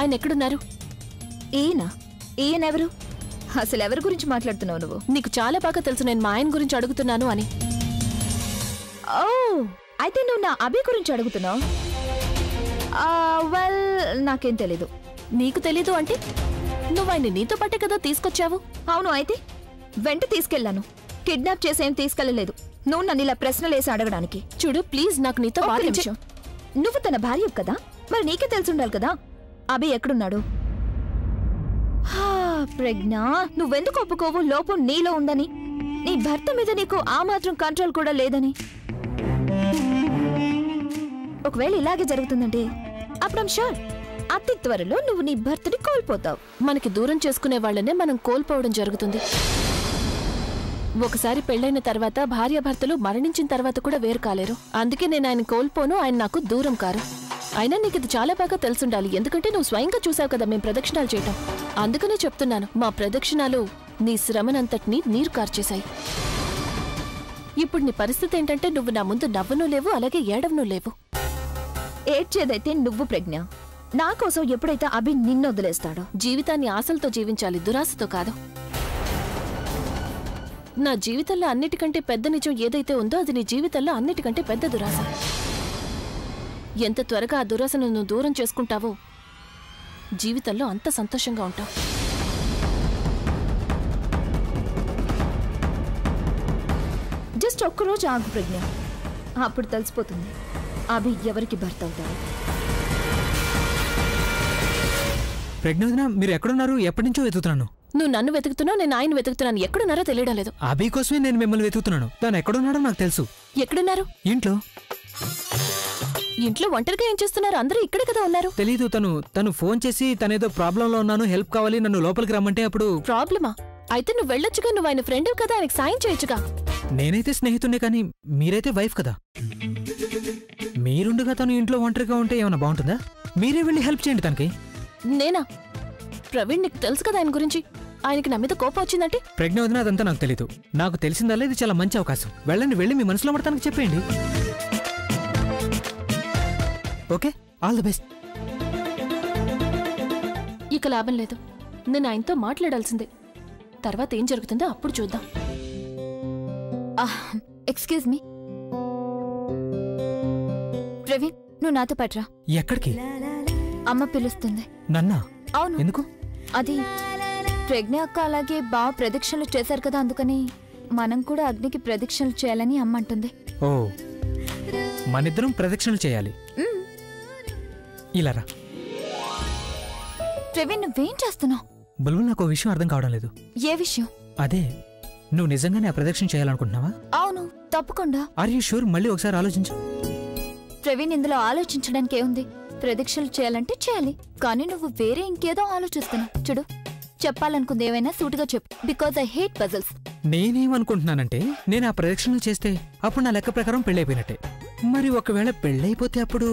ఆయన ఎక్కడున్నారు? ఈయనెవరు? అసలు ఎవరి గురించి మాట్లాడుతున్నావు నువ్వు? నీకు చాలా బాగా తెలుసు నేను మా ఆయన గురించి అడుగుతున్నాను అని. ఓ, అయితే నువ్వు నా అభి గురించి అడుగుతున్నావు? వెల్, నాకేం తెలీదు. నీకు తెలీదు అంటే నువ్వు ఆయన్ని నీతో పాటే కదా తీసుకొచ్చావు? అవును, అయితే వెంట తీసుకెళ్లాను. కిడ్నాప్ చేసేం తీసుకెళ్లలేదు. నువ్వు నన్ను ఇలా ప్రశ్నలేసి అడగడానికి. చూడు ప్లీజ్, నాకు నీతో నువ్వు తన భార్య కదా, మరి నీకే తెలుసుండాలి కదా అభి ఎక్కడున్నాడు. ప్రజ్ఞ, నువ్వెందుకు ఒప్పుకోవు లోపం నీలో ఉందని? నీ భర్త మీద నీకు ఆ మాత్రం కంట్రోల్ కూడా లేదని. ఒకవేళ ఇలాగే జరుగుతుందంటే అప్పుడు షూర్ అతి త్వరలో నువ్వు నీ భర్తని కోల్పోతావు. మనకి దూరం చేసుకునే వాళ్ళనే మనం కోల్పోవడం జరుగుతుంది. ఒకసారి పెళ్లైన తర్వాత భార్యాభర్తలు మరణించిన తర్వాత కూడా వేరు కాలేరు. అందుకే నేను ఆయన కోల్పోను, ఆయన నాకు దూరం కారు. అయినా నీకు ఇది చాలా బాగా తెలుసుండాలి, ఎందుకంటే నువ్వు స్వయంగా చూసావు కదా మేము ప్రదక్షిణాలు చేయటం. అందుకనే చెప్తున్నాను, మా ప్రదక్షిణాలు నీ శ్రమనంతటినీ నీరు కార్చేశాయి. ఇప్పుడు నీ పరిస్థితి ఏంటంటే నువ్వు నా ముందు నవ్వనూ లేవు, అలాగే ఏడవనూ లేవు. ఏడ్చేదైతే నువ్వు ప్రజ్ఞ. నా కోసం ఎప్పుడైతే అభి నిన్ను వదిలేస్తాడో. జీవితాన్ని ఆశలతో జీవించాలి, దురాశతో కాదు. నా జీవితంలో అన్నిటికంటే పెద్ద నిజం ఏదైతే ఉందో అది నీ జీవితంలో అన్నిటికంటే పెద్ద దురాశ. ఎంత త్వరగా ఆ దురాశను నువ్వు దూరం చేసుకుంటావో జీవితంలో అంత సంతోషంగా ఉంటావు. జస్ట్ ఒక్కరోజు ఆగు ప్రజ్ఞ, అప్పుడు తెలిసిపోతుంది అభి ఎవరికి భర్త అవుతాడు. ప్రజ్ఞ, మీరు ఎక్కడున్నారు? ఎప్పటి నుంచో వెతుకుతున్నాను. నువ్వు నన్ను వెతుకుతున్నావు, నేను ఆయన వెతుకుతున్నాను. ఎక్కడున్నారో తెలియడం లేదు. అభి కోసమే నేను మిమ్మల్ని వెతుకుతున్నాను. తను ఎక్కడున్నాడో నాకు తెలుసు. ఎక్కడున్నారు? ఇంట్లో. ఇంట్లో ఒంటరిగా ఏం చేస్తున్నారు? అందరూ ఇక్కడే కదా ఉన్నారు. తెలీదు. తను ఫోన్ చేసి తనేదో ప్రాబ్లంలో ఉన్నాను, హెల్ప్ కావాలి, నన్ను లోపలికి రమ్మంటే అప్పుడు. ప్రాబ్లమా? అయితే నువ్వు వెళ్ళొచ్చుగా, నువ్వు ఆయన ఫ్రెండ్ కదా, ఆయనకి సాయం చేయొచ్చుగా. నేనైతే స్నేహితుడే, కానీ మీరైతే వైఫ్ కదా. మీరుండగా తను ఇంట్లో ఒంటరిగా ఉంటే ఏమైనా బాగుంటుందా? మీరే వెళ్ళి హెల్ప్ చేయండి తనకి. నేనా? ప్రవీణ్, నీకు తెలుసు కదా ఆయన గురించి. ఆయనకి నా మీద కోపం వచ్చిందంటే. ప్రజ్ఞ వదిన, అదంతా నాకు తెలీదు. నాకు తెలిసిందల్లా ఇది చాలా మంచి అవకాశం. వెళ్ళి మీ మనసులో మాట తనకు చెప్పేయండి. Okay, all the best. ఇక లాభం లేదు, నేను ఆయనతో మాట్లాడాల్సిందే. తర్వాత ఏం జరుగుతుందో అప్పుడు చూద్దాం. ఎక్స్క్యూజ్ మీ ప్రవీణ్, నువ్వు నాతో పట్రా. ఎక్కడికి? అమ్మ పిలుస్తుంది. నన్నా? అవును. ఎందుకు? అది ప్రజ్ఞ అక్క అలాగే బాగా ప్రదక్షిణలు చేశారు కదా, అందుకని మనం కూడా అగ్నికి ప్రదక్షిణలు చేయాలని అమ్మ అంటుంది. ఓ, మనిద్దరం ప్రదక్షిణలు చేయాలి. ఇలా రా. ప్రవీణ్, నువ్వేం చేస్తున్నావు? బుల్బుల్, నాకు విషయం అర్థం కావడం లేదు. ఏ విషయం? అదే, నువ్వు నిజంగానే ఆ ప్రదక్షిణ చేయాలనుకుంటున్నావా? అవును, తప్పకుండా. Are you sure? మళ్ళీ ఒకసారి ఆలోచించు. ప్రవీణ్, ఇందులో ఆలోచించడానికి ఏముంది? ప్రదక్షిణలు చేయాలంటే చేయాలి, కానీ నువ్వు వేరే ఇంకేదో ఆలోచిస్తున్నావు. చూడు, చెప్పాలనుకుంది ఏమైనా సూటిగా చెప్పు, బికాజ్ ఐ హేట్ పజల్స్. నేనేమనుకుంటున్నానంటే, నేను ఆ ప్రదక్షిణలు చేస్తే అప్పుడు నా లెక్క ప్రకారం పెళ్ళైపోయినట్టే. మరి ఒకవేళ పెళ్ళైపోతే అప్పుడు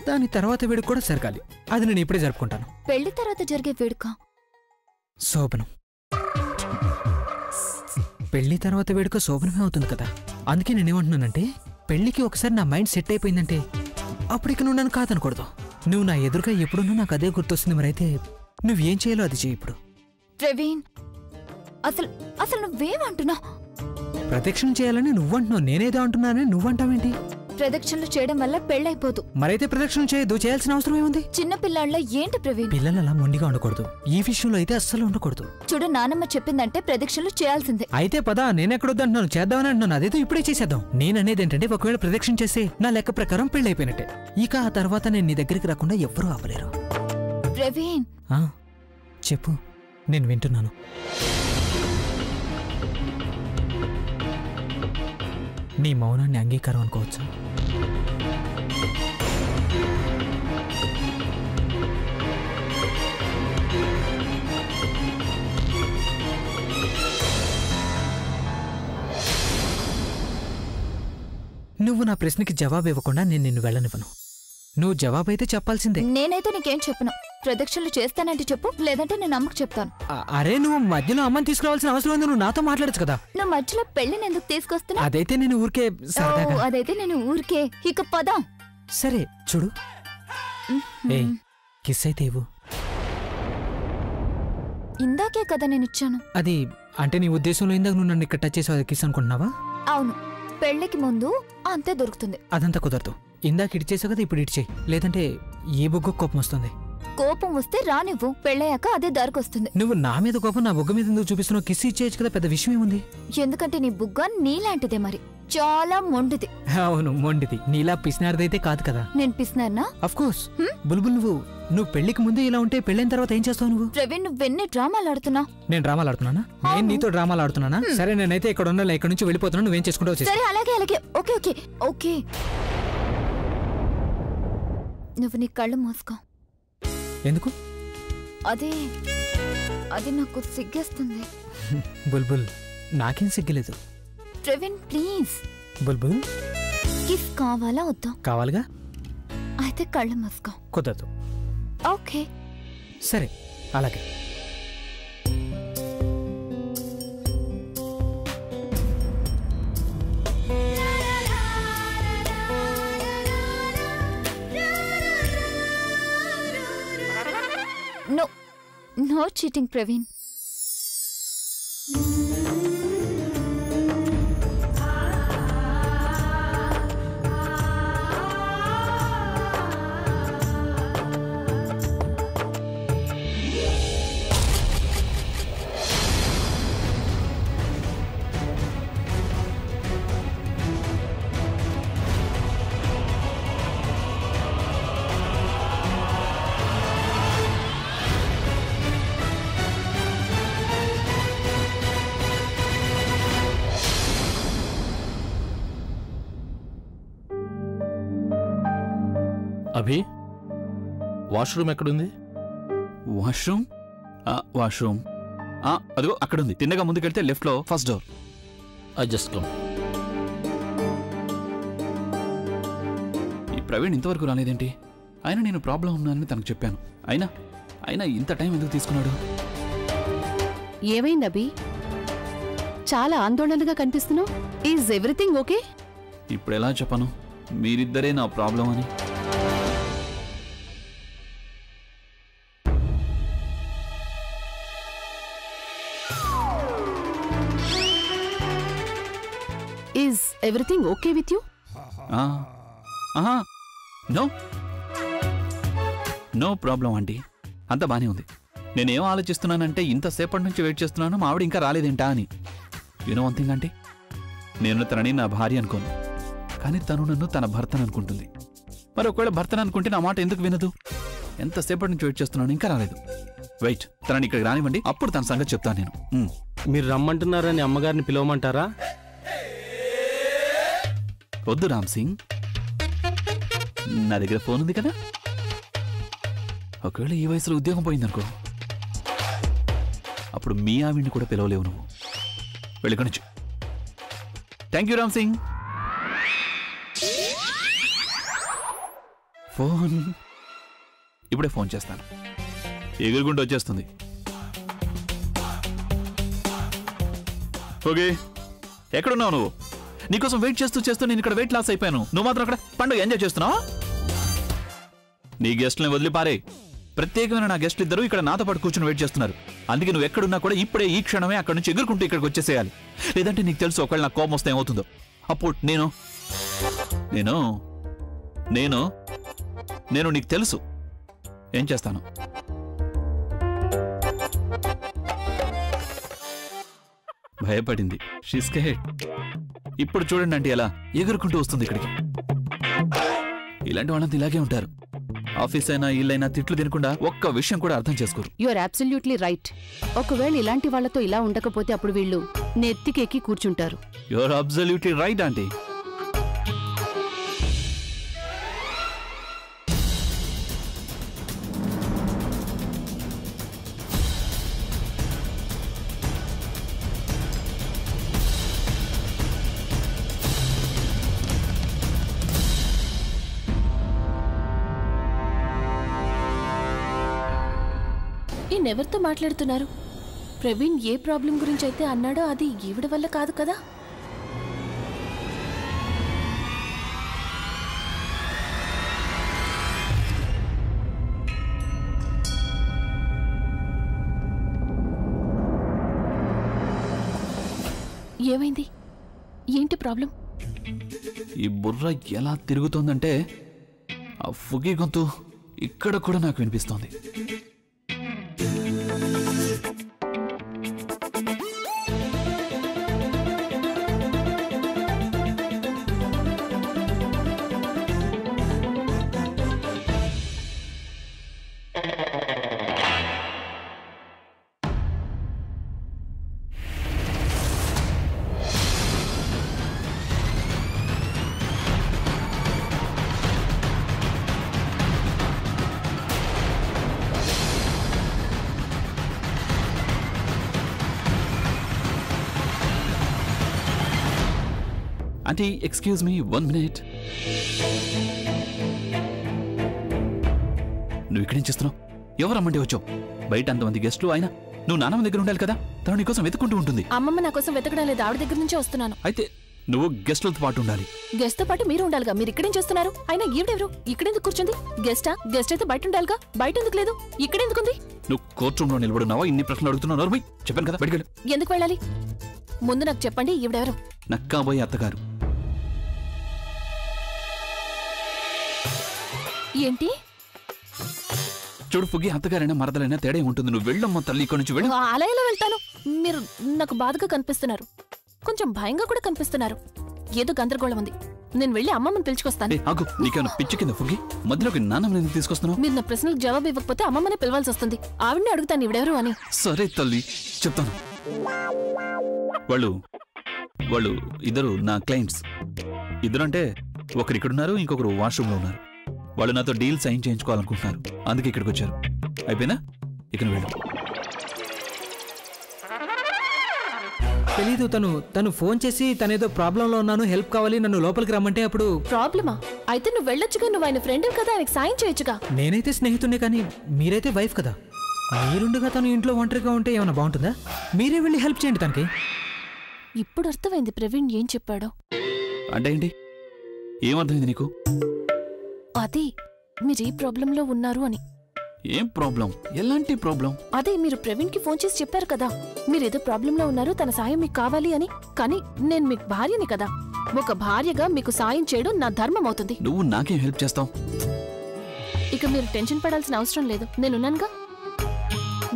దాని తర్వాత వేడుక కూడా జరగాలి. అది నేను ఇప్పుడే జరుపుకుంటాను. పెళ్లి తర్వాత జరిగే వేడుక శోభనం. పెళ్లి తర్వాత వేడుక శోభనమే అవుతుంది కదా. అందుకే నేనేమంటున్నానంటే, పెళ్లికి ఒకసారి నా మైండ్ సెట్ అయిపోయిందంటే అప్పుడు ఇక నువ్వు నన్ను కాదనకూడదు. నువ్వు నా ఎదురుగా ఎప్పుడున్నా నాకు అదే గుర్తొస్తుంది. మరైతే నువ్వేం చేయాలో అది చేయి ఇప్పుడు. ప్రవీణ్, అసలు నువ్వేమంటున్నావు? ప్రదక్షిణ చేయాలని నువ్వంటున్నావు, నేనేదో అంటున్నానని నువ్వంటావేంటి? ప్రదక్షిణలు చేయడం వల్ల పెళ్ళైపోదు. మరైతే ప్రదక్షిణ చేయదు, చేయాల్సిన అవసరం ఏముంది? చిన్న పిల్లాళ్ళ ఏంటి ప్రవీణ్? పిల్లలలా మొండిగా ఉండకూడదు. ఈ విషయంలో అయితే అస్సలు ఉండకూడదు. చూడు, నానమ్మ చెప్పిందంటే ప్రదక్షిణలు చేయాల్సిందే. అయితే పదా, నేనెక్కడొద్దంటున్నాను, చేద్దామని అంటున్నాను. అదేదో ఇప్పుడే చేసేద్దాం. నేననేది ఏంటంటే, ఒకవేళ ప్రదక్షిణ చేస్తే నా లెక్క ప్రకారం పెళ్ళైపోయినట్టే. ఇక ఆ తర్వాత నేను నీ దగ్గరికి రాకుండా ఎవ్వరూ ఆపలేరు. ప్రవీణ్, చెప్పు, నేను వింటున్నాను. నీ మౌనాన్ని అంగీకారం అనుకోవచ్చా? నువ్వు నా ప్రశ్నకి జవాబు ఇవ్వకుండా నేను నిన్ను వెళ్ళనివ్వను. నువ్వు జవాబైతే చెప్పాల్సిందే. నేనైతే నీకేం చెప్పను. ప్రదక్షిణలు చేస్తానంటే చెప్పు, లేదంటే నేను అమ్మకు చెప్తాను. అరే, నువ్వు మధ్యలో అమ్మని తీసుకురావాల్సిన అవసరం ఉంది. నువ్వు నాతో మాట్లాడచ్చు కదా. నువ్వు మధ్యలో పెళ్లిని ఎందుకు తీసుకొస్తున్నా? అదైతే నేను ఊరికే. ఇక పదా. సరే చూడు, కిస్ అయితే ఇవ్వు. ఇందాకే కదా నేను ఇచ్చాను. అది అంటే నీ ఉద్దేశంలో ఇందాక నువ్వు నన్ను ఇక్కడ టచ్ చేసి కిస్ అనుకుంటున్నావా? అవును, పెళ్లికి ముందు అంతే దొరుకుతుంది. అదంతా కుదరదు. ఇందాక ఇడిచేసావు కదా, ఇప్పుడు ఇడిచేయి. లేదంటే ఏ బొగ్గ కోపం వస్తుంది. కోపం వస్తే రానివ్వు, పెళ్ళయ్యాక అదే దారికొస్తుంది. నువ్వు నా మీద కోపం నా బొగ్గ మీద ఎందుకు చూపిస్తున్నావు? కిస్ ఇచ్చేయచ్చు కదా, పెద్ద విషయం ఏముంది? ఎందుకంటే నీ బుగ్గ నీలాంటిదే, మరి చాలా మొండిది. అవును, మొండిది. నీలా పిసినారిదైతే కాదు కదా. నేను పిసినారనా? Of course. బుల్బుల్, నువ్వు పెళ్లికి ముందు ఇలా ఉంటే పెళ్ళైన తర్వాత ఏం చేస్తావు నువ్వు? ప్రవీణ్, నువ్వెన్ని డ్రామాలు ఆడుతున్నా? నేను డ్రామాలు ఆడుతున్నానా? నేను నీతో డ్రామాలు ఆడుతున్నానా? సరే, నేనైతే ఇక్కడ ఉన్నా, ఇక్కడ నుంచి వెళ్ళిపోతున్నా. నువ్వేం చేసుకుంటావు? సరే, అలాగే అలాగే. Okay okay okay. నువ్వు నీ కళ్ళు మూసుకో. ఎందుకు? అది నాకు సిగ్గేస్తుంది. బుల్బుల్, నాకేం సిగ్గలేదు. ప్రవీణ్ ప్లీజ్. బుల్బుల్, కిస్ కావాలా వద్దా? కావాలిగా. అయితే కళ్ళు మూసుకో. కుదరదు. ఓకే సరే, అలాగే. No cheating Praveen. Abhi, washroom ఎక్కడుంది? వాష్రూమ్ వాష్రూమ్ అదిగో అక్కడుంది. తిన్నగా ముందుకెళ్తే లెఫ్ట్ లో ఫస్ట్ డోర్. Just come. ఈ ప్రవీణ్ ఇంతవరకు రాలేదేంటి? అయినా నేను ప్రాబ్లం ఉన్నానని తనకు చెప్పాను. అయినా ఇంత టైం ఎందుకు తీసుకున్నాడు? ఏమైంది అభి? చాలా ఆందోళనగా కనిపిస్తున్నావు. Is everything okay? ఇప్పుడు ఎలా చెప్పను? మీరిద్దరే నా ప్రాబ్లం అని. Is everything okay with you? No problem aunty, అంత బానే ఉంది. నేనేం ఆలోచిస్తున్నానంటే ఇంతసేపటి నుంచి వెయిట్ చేస్తున్నాను, మా ఆవిడ ఇంకా రాలేదేంటా అని. యూనో వన్ థింగ్ ఆంటీ, నేను తనని నా భార్య అనుకోను, కానీ తను నన్ను తన భర్తను అనుకుంటుంది. మరి ఒకవేళ భర్తను అనుకుంటే నా మాట ఎందుకు వినదు? ఎంతసేపటి నుంచి వెయిట్ చేస్తున్నాను, ఇంకా రాలేదు. వెయిట్, తనని ఇక్కడికి రానివ్వండి, అప్పుడు తన సంగతి చెప్తాను నేను. మీరు రమ్మంటున్నారని అమ్మగారిని పిలవమంటారా? వద్దు రామ్ సింగ్, నా దగ్గర ఫోన్ ఉంది కదా. ఒకవేళ ఈ వయసులో ఉద్యోగం పోయిందనుకో, అప్పుడు మీ ఆవిడ్ని కూడా పిలవలేవు నువ్వు. వెళ్ళికొనొచ్చు. Thank you Ram Singh. Phone ఇప్పుడే ఫోన్ చేస్తాను. ఎగురుకుంటూ వచ్చేస్తుంది. ఓకే, ఎక్కడున్నావు నువ్వు? నీకోసం వెయిట్ చేస్తూ నేను ఇక్కడ వెయిట్ లాస్ అయిపోయాను. నువ్వు మాత్రం అక్కడ పండుగ ఎంజాయ్ చేస్తున్నావా? నీ గెస్ట్లని వదిలిపారే. ప్రత్యేకమైన నా గెస్ట్లు ఇద్దరు ఇక్కడ నాతో పాటు కూర్చుని వెయిట్ చేస్తున్నారు. అందుకే నువ్వు ఎక్కడున్నా కూడా ఇప్పుడే ఈ క్షణమే అక్కడి నుంచి ఎగురుకుంటూ ఇక్కడికి వచ్చేసేయాలి. లేదంటే నీకు తెలుసు ఒకవేళ నాకు కోపం వస్తే ఏమవుతుందో. అప్పుడు నేను నేను నేను నేను నీకు తెలుసు ఏం చేస్తాను. భయపడింది. She's scared. ఇప్పుడు చూడండి అంటే ఎలా ఎగురుకుంటూ వస్తుంది ఇక్కడికి. ఇలాంటి వాళ్ళంతా ఇలాగే ఉంటారు. ఆఫీస్ అయినా ఇల్లైనా తిట్లు తినకుండా ఒక్క విషయం కూడా అర్థం చేసుకోరు. You are absolutely right. ఒకవేళ ఇలాంటి వాళ్ళతో ఇలా ఉండకపోతే అప్పుడు వీళ్ళు నెత్తికెక్కి కూర్చుంటారు. You are absolutely right aunty. ఎవరితో మాట్లాడుతున్నారు? ప్రవీణ్ ఏ ప్రాబ్లం గురించి అయితే అన్నాడో అది ఈవిడ వల్ల కాదు కదా. ఏమైంది? ఏంటి ప్రాబ్లం? ఈ బుర్ర ఎలా తిరుగుతోందంటే ఆ ఫుగి గొంతు ఇక్కడ కూడా నాకు వినిపిస్తోంది. Aunty, excuse me 1 minute. నువ్వు ఇక్కడేం చేస్తున్నావు? ఎవరు రమ్మంటే వచ్చావు? బయట అంతమంది గెస్టులు అయినా నువ్వు నాన్నమ్మ దగ్గర ఉండాలి కదా. తను నీకోసం వెతుక్కుంటూ ఉంటుంది. అమ్మమ్మ నా కోసం వెతకడం లేదు, ఆవిడ దగ్గర నుంచే వస్తున్నాను. అయితే నువ్వు గెస్టులతో పాటు ఉండాలి. గెస్ట్ తో పాటు మీరు ఉండాలిగా. మీరు ఇక్కడేం చేస్తున్నారు? అయినా ఈవిడెవరు? ఇక్కడెందుకు కూర్చుంది? గెస్టా? గెస్ట్ అయితే బయట ఉండాలిగా. బయట ఎందుకు లేదు? ఇక్కడెందుకుంది? నువ్వు కోర్ట్ రూమ్ లో నిలబడున్నావా? ఇన్ని ప్రశ్నలు అడుగుతున్నావు. చెప్పాను కదా, బయటకెళ్ళు. ఎందుకు వెళ్ళాలి? ముందు నాకు చెప్పండి, ఈవిడెవరు? నక్కాబోయే అత్తగారు. ఏంటి? చూడు ఫుగి, అత్తగారైనా మరదలైనా తేడా ఉంటుంది. నువ్వు వెళ్ళమ్మా తల్లి, ఇక్కడి నుంచి వెళ్ళు. అలా ఎలా వెళ్తాను? మీరు నాకు బాధగా కనిపిస్తున్నారు, కొంచెం భయంగా కూడా కనిపిస్తున్నారు. ఏదో గందరగోళం ఉంది. నేను వెళ్ళి అమ్మమ్మని పిలుచుకొస్తాను. ఆగు, నీకేమైనా పిచ్చి కింద ఫుగి? మధ్యలోకి నాన్నమ్మ నేను తీసుకొస్తున్నావు. మీరు నా ప్రశ్నలకు జవాబు ఇవ్వకపోతే అమ్మమ్మనే పిలవాల్సి వస్తుంది. ఆవిడని అడుగుతాను ఈవిడెవరు అని. సరే తల్లి, చెప్తాను. వాళ్ళు ఇద్దరు నా క్లయింట్స్. ఇద్దరంటే ఒకరు ఇక్కడున్నారు, ఇంకొకరు వాష్రూమ్ లో ఉన్నారు. వాళ్ళు నాతో డీల్ సైన్ చేయించుకోవాలనుకుంటున్నారు. అందుకే ఇక్కడికి వచ్చారు. అయిపోయిందా? ఇక్కడ వెళ్ళు. తెలీదు. తను ఫోన్ చేసి తనేదో ప్రాబ్లంలో ఉన్నాను, హెల్ప్ కావాలి, నన్ను లోపలికి రమ్మంటే అప్పుడు. ప్రాబ్లమా? అయితే నువ్వు వెళ్ళొచ్చుగా. నువ్వు ఆయన ఫ్రెండ్ కదా, ఆయనకి సాయం చేయొచ్చుగా. నేనైతే స్నేహితుడినే, కానీ మీరైతే వైఫ్ కదా. మీరుండగా తను ఇంట్లో ఒంటరిగా ఉంటే ఏమైనా బాగుంటుందా? మీరే వెళ్ళి హెల్ప్ చేయండి తనకి. ఇప్పుడు అర్థమైంది ప్రవీణ్ ఏం చెప్పాడో. అంటే ఏంటి? ఏమర్థమైంది నీకు? అదే మీరు ఈ ప్రాబ్లంలో ఉన్నారు అని. ఏం ప్రాబ్లం? ఎలాంటి ప్రాబ్లం? అదే మీరు ప్రవీణ్ కి ఫోన్ చేసి చెప్పారు కదా, మీరేదో ప్రాబ్లంలో ఉన్నారు, తన సాయం మీకు కావాలి అని. కానీ నేను మీకు భార్యని కదా. ఒక భార్యగా మీకు సాయం చేయడం నా ధర్మం అవుతుంది. నువ్వు నాకేం హెల్ప్ చేస్తావు? ఇక మీరు టెన్షన్ పడాల్సిన అవసరం లేదు, నేనున్నానుగా.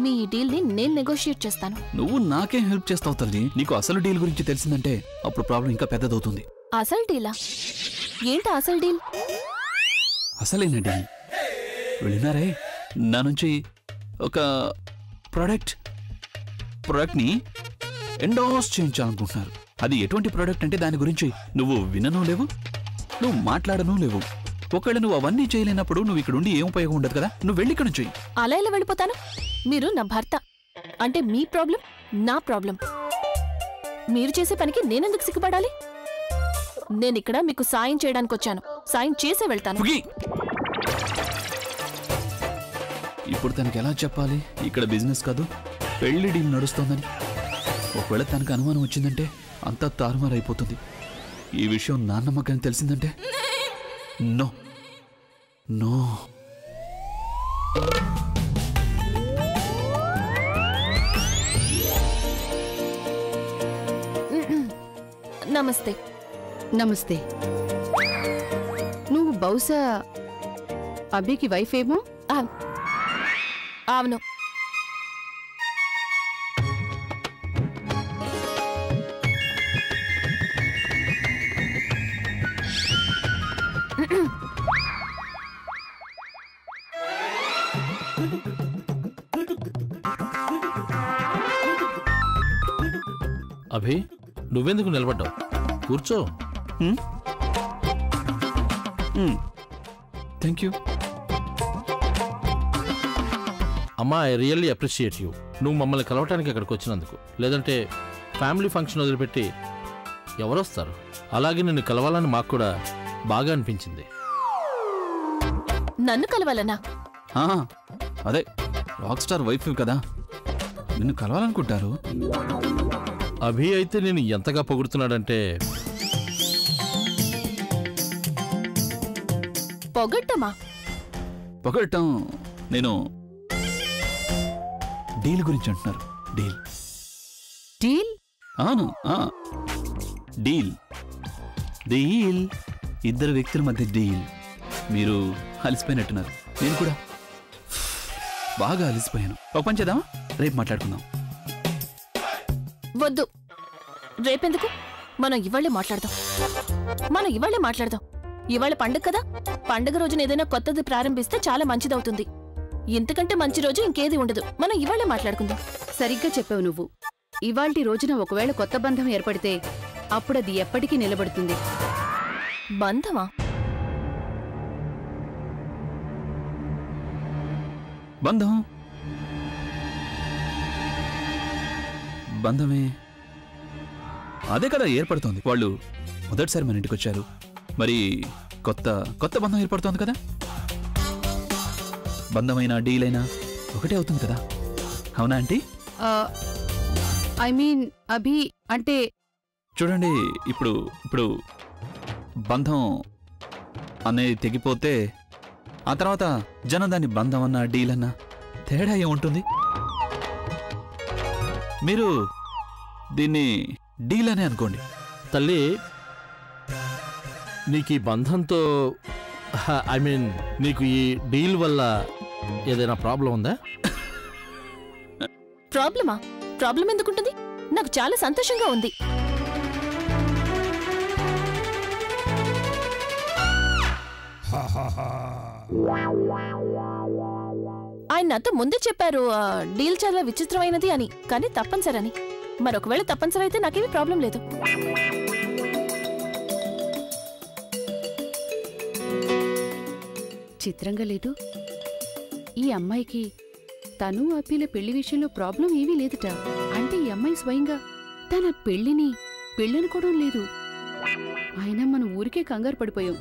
మీ ఈ డీల్ ని నేను నెగోషియేట్ చేస్తాను. నువ్వు నాకేం హెల్ప్ చేస్తావు తల్లి? నీకు అసలు డీల్ గురించి తెలిసిందంటే అప్పుడు ప్రాబ్లం ఇంకా పెద్దదవుతుంది. అసలు డీలా? ఏంటి అసలు డీల్? అసలేనా డీల్? వెళ్ళినారే నా నుంచి ఒక ప్రోడక్ట్ని ఎండోర్స్ చేయించాలనుకుంటున్నారు. అది ఎటువంటి ప్రోడక్ట్ అంటే దాని గురించి నువ్వు వినను లేవు, నువ్వు మాట్లాడను లేవు. ఒకవేళ నువ్వు అవన్నీ చేయలేనప్పుడు నువ్వు ఇక్కడ ఉండి ఏం ఉపయోగం ఉండదు కదా. నువ్వు వెళ్ళి ఇక్కడ నుంచి. అలా ఎలా వెళ్ళిపోతాను? మీరు నా భర్త అంటే మీ ప్రాబ్లం నా ప్రాబ్లం. మీరు చేసే పనికి నేనెందుకు సిగ్గుపడాలి? నేనిక్కడ మీకు సాయం చేయడానికి వచ్చాను, సాయం చేసే వెళ్తాను. ఇప్పుడు తనకి ఎలా చెప్పాలి ఇక్కడ బిజినెస్ కాదు పెళ్లి డీల్ నడుస్తోందని? ఒకవేళ తనకు అనుమానం వచ్చిందంటే అంతా తారుమారైపోతుంది. ఈ విషయం నాన్నమ్మకని తెలిసిందంటే నో నో. నమస్తే. నమస్తే. నువ్వు బహుశా అభికి వైఫ్ ఏమో? అవును. అభి, నువ్వెందుకు నిలబడ్డావు? కూర్చో. థ్యాంక్ యూ అమ్మా, ఐ రియల్లీ అప్రిషియేట్ యూ. నువ్వు మమ్మల్ని కలవటానికి అక్కడికి వచ్చినందుకు. లేదంటే ఫ్యామిలీ ఫంక్షన్ వదిలిపెట్టి ఎవరొస్తారు? అలాగే నిన్ను కలవాలని మాకు కూడా బాగా అనిపించింది. నన్ను కలవాలనా? అదే రాక్ స్టార్ వైఫ్ కదా, నిన్ను కలవాలనుకుంటారు. అభి అయితే నేను ఎంతగా పొగుడుతున్నాడంటే. పొగట్టమా? పొగట్టం నేను డీల్ గురించి అంటున్నారు. Deal deal? అవును, డీల్ డీల్, ఇద్దరు వ్యక్తుల మధ్య డీల్. మీరు అలసిపోయినట్టున్నారు, నేను కూడా బాగా అలసిపోయాను. ఒక పని చేద్దామా, రేపు మాట్లాడుకుందాం. వద్దు, రేపెందుకు? మనం ఇవాళే మాట్లాడదాం. ఇవాళ పండుగ కదా, పండుగ రోజున ఏదైనా కొత్తది ప్రారంభిస్తే చాలా మంచిదవుతుంది. ఇంతకంటే మంచి రోజు ఇంకేది ఉండదు. మనం ఇవాళే మాట్లాడుకుందాం. సరిగ్గా చెప్పావు నువ్వు. ఇవాల్టి రోజున ఒకవేళ కొత్త బంధం ఏర్పడితే అప్పుడది ఎప్పటికీ నిలబడుతుంది. బంధమా? బంధమే అదే కదా ఏర్పడుతోంది. వాళ్ళు మొదటిసారి మన ఇంటికి వచ్చారు, మరి కొత్త బంధం ఏర్పడుతోంది కదా. బంధమైనా డీల్ అయినా ఒకటే అవుతుంది కదా, అవునా ఆంటీ? ఐ మీన్ అభి అంటే చూడండి, ఇప్పుడు బంధం అనేది తెగిపోతే ఆ తర్వాత జనం దాన్ని బంధం అన్నా డీల్ అన్నా తేడా ఏముంటుంది? మీరు దీన్ని డీల్ అనే అనుకోండి. తల్లి, నీకు ఈ బంధంతో ఐ మీన్ నీకు ఈ డీల్ వల్ల ఏదైనా ప్రాబ్లం ఉందా? ప్రాబ్లం ఎందుకుంటుంది? నాకు చాలా సంతోషంగా ఉంది. ఆయన నాతో ముందే చెప్పారు డీల్ చాలా విచిత్రమైనది అని, కానీ తప్పనిసరని. మరొకవేళ తప్పనిసరి అయితే నాకేమీ ప్రాబ్లం లేదు. చిత్రంగా లేదు. ఈ అమ్మాయికి తను అభిల పెళ్లి విషయంలో ప్రాబ్లం ఏమీ లేదుట. అంటే ఈ అమ్మాయి స్వయంగా తన పెళ్ళనుకోవడం లేదు. అయినా మన ఊరికే కంగారు పడిపోయాం.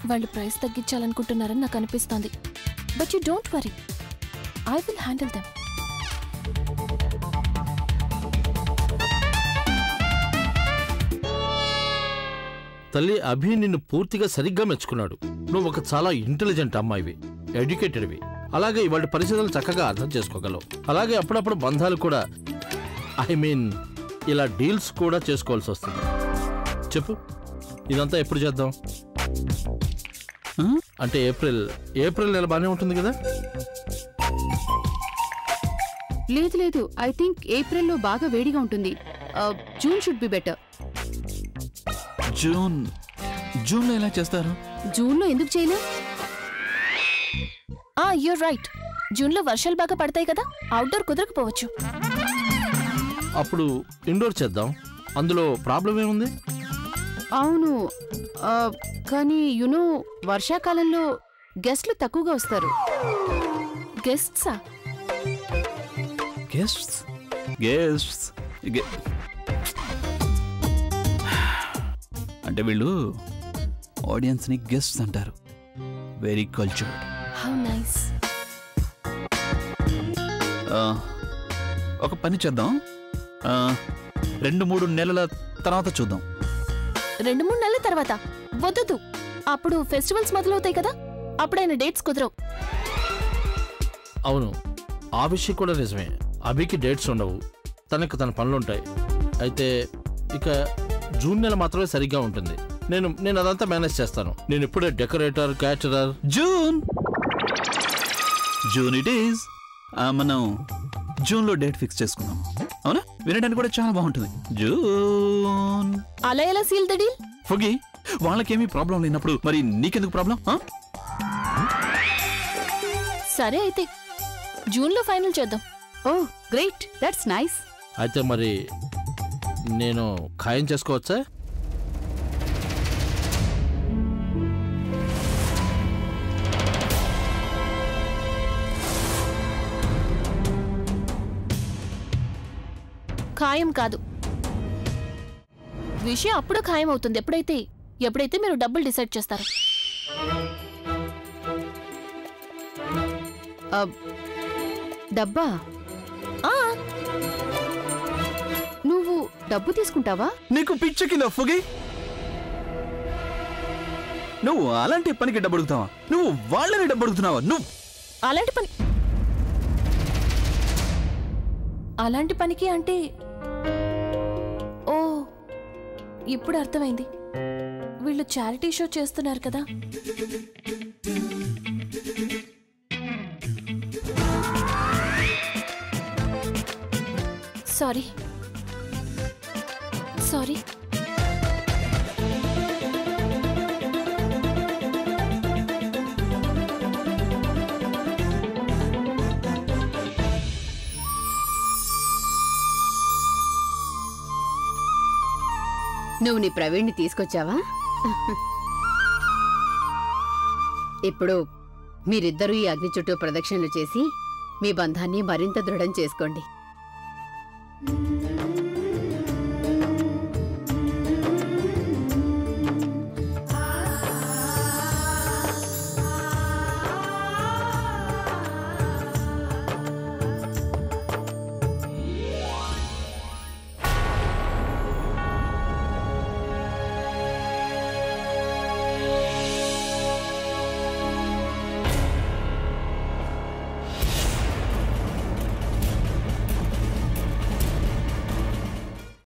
వాళ్ళు ప్రైస్ తగ్గించాలనుకుంటున్నారని నాకు అనిపిస్తోంది. But you don't worry, I will handle them. తల్లి, అభి నిన్ను పూర్తిగా సరిగ్గా మెచ్చుకున్నాడు. నువ్వు ఒక చాలా ఇంటెలిజెంట్ అమ్మాయివి, ఎడ్యుకేటెడ్వి. అలాగే ఇవాళ పరిస్థితులు చక్కగా అర్థం చేసుకోగలవు. అలాగే అప్పుడప్పుడు బంధాలు కూడా ఐ మీన్ ఇలా డీల్స్ కూడా చేసుకోవాల్సి వస్తుంది. చెప్పు, ఇదంతా ఎప్పుడు చేద్దాం? అంటే ఏప్రిల్ నెల బాగానే ఉంటుంది కదా? లేదు, ఐ థింక్ ఏప్రిల్లో బాగా వేడిగా ఉంటుంది. June should be better. జూన్లో ఎలా చేస్తారు? జూన్లో ఎందుకు చేయలేం? You're right. జూన్లో వర్షాలు బాగా పడతాయి కదా, అవుట్డోర్ కుదరకపోవచ్చు. అప్పుడు ఇండోర్ చేద్దాం. అందులో ప్రాబ్లం ఏముంది? అవును, కానీ యునో వర్షాకాలంలో గెస్ట్లు తక్కువగా వస్తారు. గెస్ట్సా? గెస్ట్స్ అంటే వీళ్ళు ఆడియన్స్ ని గెస్ట్స్ అంటారు. Very cultured. How nice. ఒక పని చేద్దాం, 2-3 నెలల తర్వాత చూద్దాం. 2-3 నెలల తర్వాత వద్దు. అప్పుడు ఫెస్టివల్స్ మొదలవుతాయి కదా, అప్పుడైన డేట్స్ కుదరవు. అవును, ఆ విషయం కూడా నిజమే. అభికి డేట్స్ ఉండవు, తనకు తన పనులుంటాయి. అయితే ఇక జూన్ నెల మాత్రమే సరిగ్గా ఉంటుంది. నేను అదంతా మేనేజ్ చేస్తాను. నేను ఇప్పుడే decorator, caterer. June it is. మనం జూన్లో డేట్ ఫిక్స్ చేసుకుందాం. అవునా? వినడానికి కూడా చాలా బాగుంటుంది. జూన్. అలా ఎలా సీల్ ద డీల్? ఫోగి, వాళ్ళకేమీ ప్రాబ్లం లేనప్పుడు మరి నీకెందుకు ప్రాబ్లం? సరే, అయితే జూన్లో ఫైనల్ చేద్దాం. ఓ గ్రేట్, దట్స్ నైస్. అయితే మరి నేను ఖాయం చేసుకోవచ్చా? ఖాయం కాదు, విషయం అప్పుడు ఖాయం అవుతుంది ఎప్పుడైతే మీరు డబ్బులు డిసైడ్ చేస్తారు. డబ్బా? నువ్వు డబ్బు తీసుకుంటావా? నీకు పిచ్చెక్కిందా ఫోగి? నువ్వు అలాంటి పనికి డబ్బు అడుగుతావా? నువ్వు వాళ్ళని డబ్బు అడుగుతున్నావా? నువ్వు అలాంటి పనికి అంటే ఓ ఇప్పుడు అర్థమైంది. వీళ్ళు చారిటీ షో చేస్తున్నారు కదా. Sorry sorry. నువ్వు నీ ప్రవీణ్ని తీసుకొచ్చావా? ఇప్పుడు మీరిద్దరూ ఈ అగ్ని చుట్టూ ప్రదక్షిణలు చేసి మీ బంధాన్ని మరింత దృఢం చేసుకోండి.